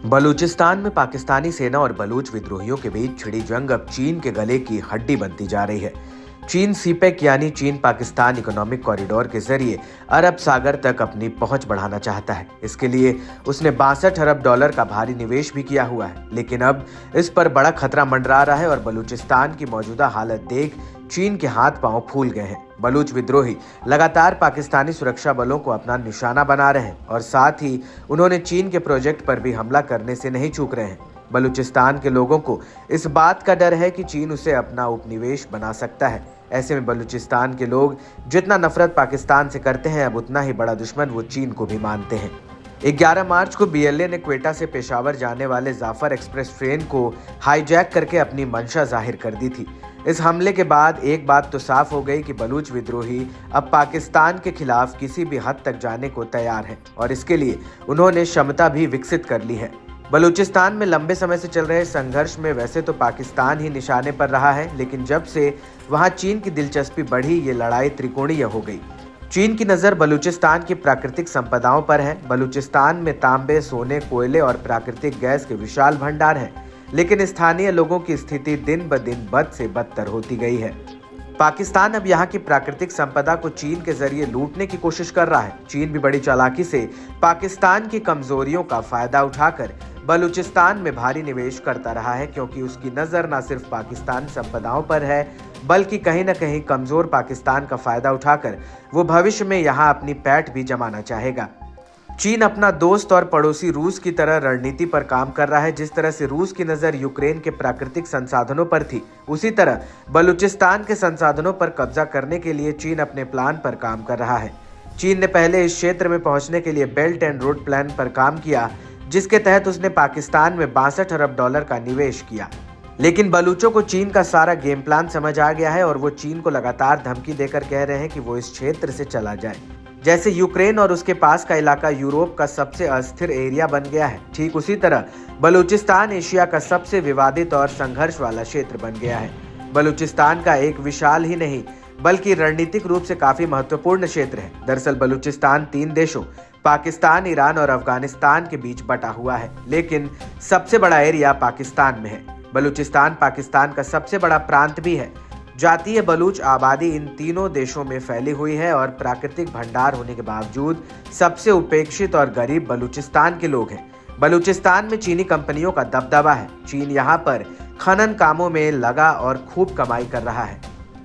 बलूचिस्तान में पाकिस्तानी सेना और बलूच विद्रोहियों के बीच छिड़ी जंग अब चीन के गले की हड्डी बनती जा रही है। चीन सीपेक यानी चीन पाकिस्तान इकोनॉमिक कॉरिडोर के जरिए अरब सागर तक अपनी पहुंच बढ़ाना चाहता है। इसके लिए उसने 62 अरब डॉलर का भारी निवेश भी किया हुआ है, लेकिन अब इस पर बड़ा खतरा मंडरा रहा है और बलूचिस्तान की मौजूदा हालत देख चीन के हाथ पांव फूल गए हैं। बलूच विद्रोही लगातार पाकिस्तानी सुरक्षा बलों को अपना निशाना बना रहे हैं और साथ ही उन्होंने चीन के प्रोजेक्ट पर भी हमला करने से नहीं चूक रहे हैं। बलूचिस्तान के लोगों को इस बात का डर है कि चीन उसे अपना उपनिवेश बना सकता है। ऐसे में बलूचिस्तान के लोग जितना नफरत पाकिस्तान से करते हैं, अब उतना ही बड़ा दुश्मन वो चीन को भी मानते हैं। 11 मार्च को बीएलए ने क्वेटा से पेशावर जाने वाले जाफर एक्सप्रेस ट्रेन को हाईजैक करके अपनी मंशा जाहिर कर दी थी। इस हमले के बाद एक बात तो साफ हो गई कि बलूच विद्रोही अब पाकिस्तान के खिलाफ किसी भी हद तक जाने को तैयार हैं और इसके लिए उन्होंने क्षमता भी विकसित कर ली है। बलूचिस्तान में लंबे समय से चल रहे संघर्ष में वैसे तो पाकिस्तान ही निशाने पर रहा है, लेकिन जब से वहां चीन की दिलचस्पी बढ़ी, ये लड़ाई त्रिकोणीय हो गई। चीन की नज़र बलूचिस्तान की प्राकृतिक संपदाओं पर है। बलूचिस्तान में तांबे, सोने, कोयले और प्राकृतिक गैस के विशाल भंडार हैं, लेकिन स्थानीय लोगों की स्थिति दिन ब दिन बद से बदतर होती गई है। पाकिस्तान अब यहाँ की प्राकृतिक संपदा को चीन के जरिए लूटने की कोशिश कर रहा है। चीन भी बड़ी चालाकी से पाकिस्तान की कमजोरियों का फायदा उठाकर बलूचिस्तान में भारी निवेश करता रहा है, क्योंकि उसकी नज़र न सिर्फ पाकिस्तान संपदाओं पर है, बल्कि कहीं न कहीं कमजोर पाकिस्तान का फायदा उठाकर वो भविष्य में यहाँ अपनी पैठ भी जमाना चाहेगा। चीन अपना दोस्त और पड़ोसी रूस की तरह रणनीति पर काम कर रहा है। जिस तरह से रूस की नज़र यूक्रेन के प्राकृतिक संसाधनों पर थी, उसी तरह बलूचिस्तान के संसाधनों पर कब्जा करने के लिए चीन अपने प्लान पर काम कर रहा है। चीन ने पहले इस क्षेत्र में पहुंचने के लिए बेल्ट एंड रोड प्लान पर काम किया, जिसके तहत उसने पाकिस्तान में 62 अरब डॉलर का निवेश किया। लेकिन बलूचों को चीन का सारा गेम प्लान समझ आ गया है और वो चीन को लगातार धमकी देकर कह रहे हैं कि वो इस क्षेत्र से चला जाए। जैसे यूक्रेन और उसके पास का इलाका यूरोप का सबसे अस्थिर एरिया बन गया है, ठीक उसी तरह बलूचिस्तान एशिया का सबसे विवादित और संघर्ष वाला क्षेत्र बन गया है। बलूचिस्तान का एक विशाल ही नहीं बल्कि रणनीतिक रूप से काफी महत्वपूर्ण क्षेत्र है। दरअसल बलूचिस्तान 3 देशों पाकिस्तान, ईरान और अफगानिस्तान के बीच बटा हुआ है, लेकिन सबसे बड़ा एरिया पाकिस्तान में है। बलूचिस्तान पाकिस्तान का सबसे बड़ा प्रांत भी है। जातीय बलूच आबादी इन तीनों देशों में फैली हुई है और प्राकृतिक भंडार होने के बावजूद सबसे उपेक्षित और गरीब बलूचिस्तान के लोग हैं। बलूचिस्तान में चीनी कंपनियों का दबदबा है। चीन यहाँ पर खनन कामों में लगा और खूब कमाई कर रहा है,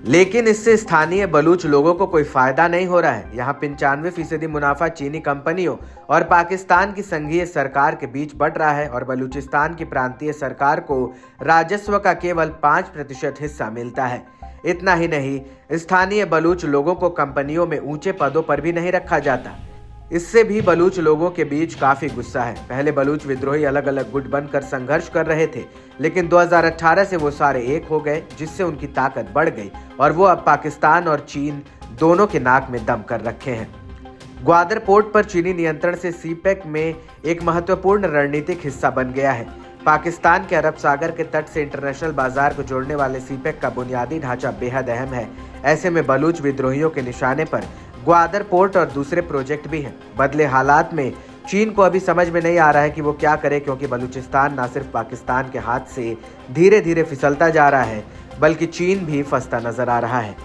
लेकिन इससे स्थानीय बलूच लोगों को कोई फायदा नहीं हो रहा है। यहाँ 95% मुनाफा चीनी कंपनियों और पाकिस्तान की संघीय सरकार के बीच बंट रहा है और बलूचिस्तान की प्रांतीय सरकार को राजस्व का केवल 5% हिस्सा मिलता है। इतना ही नहीं, स्थानीय बलूच लोगों को कंपनियों में ऊंचे पदों पर भी नहीं रखा जाता। इससे भी बलूच लोगों के बीच काफी गुस्सा है। पहले बलूच विद्रोही अलग अलग गुट बनकर संघर्ष कर रहे थे, लेकिन 2018 से वो सारे एक हो गए, जिससे उनकी ताकत बढ़ गई और वो अब पाकिस्तान और चीन दोनों के नाक में दम कर रखे हैं। ग्वादर पोर्ट पर चीनी नियंत्रण से सीपेक में एक महत्वपूर्ण रणनीतिक हिस्सा बन गया है। पाकिस्तान के अरब सागर के तट से इंटरनेशनल बाजार को जोड़ने वाले सीपेक का बुनियादी ढांचा बेहद अहम है। ऐसे में बलूच विद्रोहियों के निशाने पर ग्वादर पोर्ट और दूसरे प्रोजेक्ट भी हैं। बदले हालात में चीन को अभी समझ में नहीं आ रहा है कि वो क्या करे, क्योंकि बलूचिस्तान न सिर्फ पाकिस्तान के हाथ से धीरे धीरे फिसलता जा रहा है, बल्कि चीन भी फंसता नजर आ रहा है।